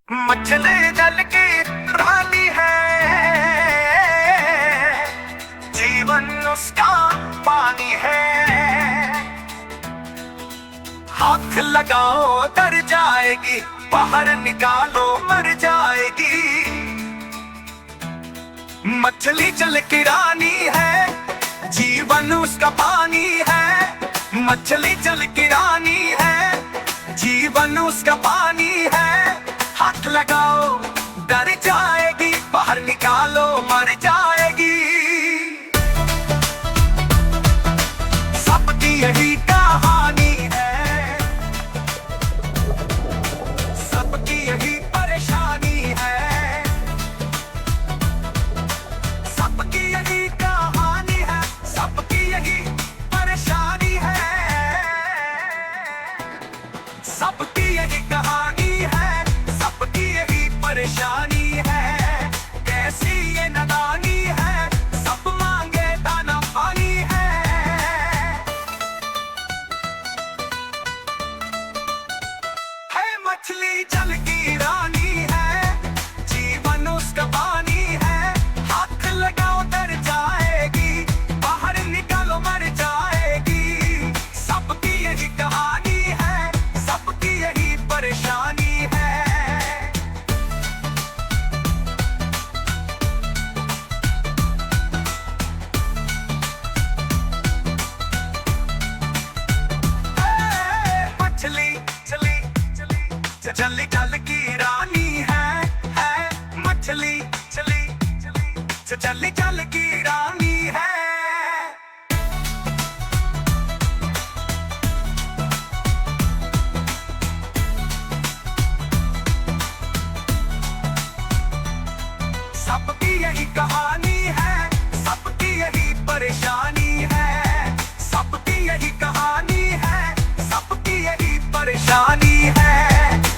मछली जल की रानी है, जीवन उसका पानी है। हाथ लगाओ तर जाएगी, बाहर निकालो मर जाएगी। मछली जल की रानी है, जीवन उसका पानी है। मछली जल की रानी है, जीवन उसका पानी है। हाथ लगाओ डर जाएगी, बाहर निकालो मर जाएगी। सबकी यही कहानी है, सबकी यही परेशानी है। सबकी यही कहानी है, सबकी यही परेशानी है। सबकी यही कहानी है, सबकी यही परेशानी है। कैसी ये नादानी है, सब मांगे दाना पानी है। मछली जल की रानी है, जीवन उसका पानी है। हाथ लगाओ डर जाएगी, बाहर निकालो मर जाएगी। सबकी यही कहानी है, सबकी यही परेशानी है। मछली चली जल जल की रानी है। मछली चली जल जल की रानी है। सबकी यही कहानी है, सबकी यही परेशानी है। सबकी यही कहानी है, सबकी यही परेशानी है।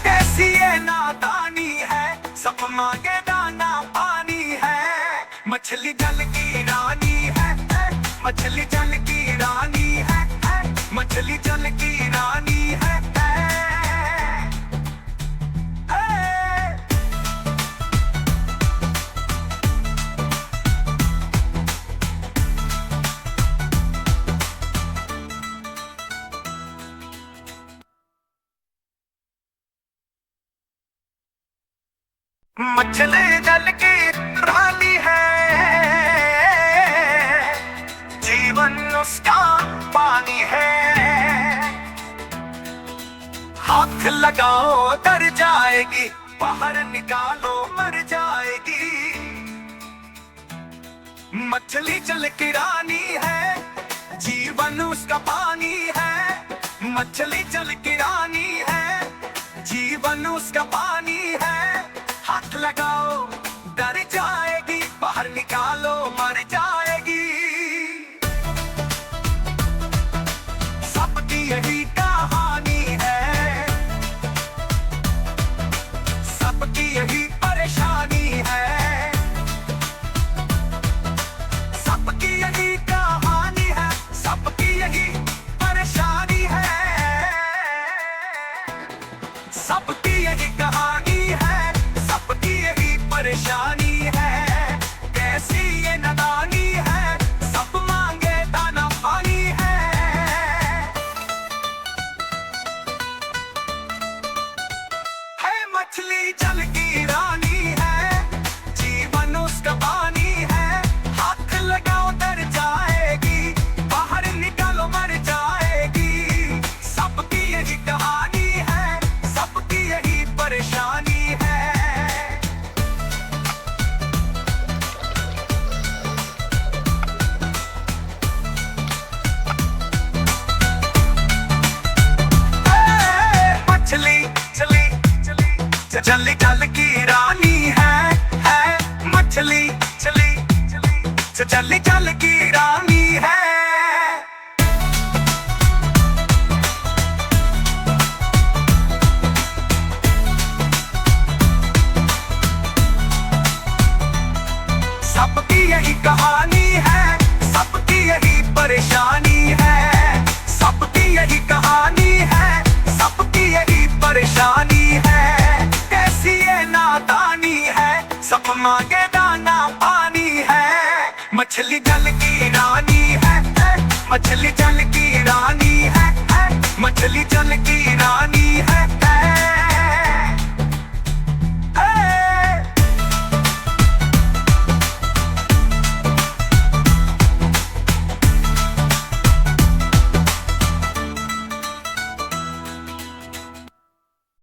कैसी ये नादानी है, सब मांगे दाना पानी है। मछली जल की रानी है, मछली जल की रानी है। मछली जल की रानी है। मछली जल की रानी है, जीवन उसका पानी है। हाथ लगाओ डर जाएगी, बाहर निकालो मर जाएगी। मछली जल की रानी है, जीवन उसका पानी है। मछली जल की रानी है, जीवन उसका पानी है। हाथ लगाओ डर जाएगी, बाहर निकालो मर जाएगी। सबकी यही कहानी है, सबकी यही परेशानी है। सबकी यही कहानी है, सबकी यही परेशानी है। सबकी यही कहानी है, सबकी यही परेशानी है। कैसी ये नादानी है, सब मांगे दाना पानी है। मछली जल की रानी है, जीवन उसका पानी है। हाथ लगाओ डर जाएगी, बाहर निकालो मर जाएगी। सबकी यही कहानी है, सबकी यही परेशानी है। मछली चली जल जल की रानी है। मछली चली जल जल की रानी है। सबकी यही कहानी है, सबकी यही परेशानी है। सबकी यही कहानी है, सबकी यही परेशानी है। कैसी ये मांगे दाना पानी है। मछली जल की रानी है, मछली जल की रानी है, मछली जल की रानी है।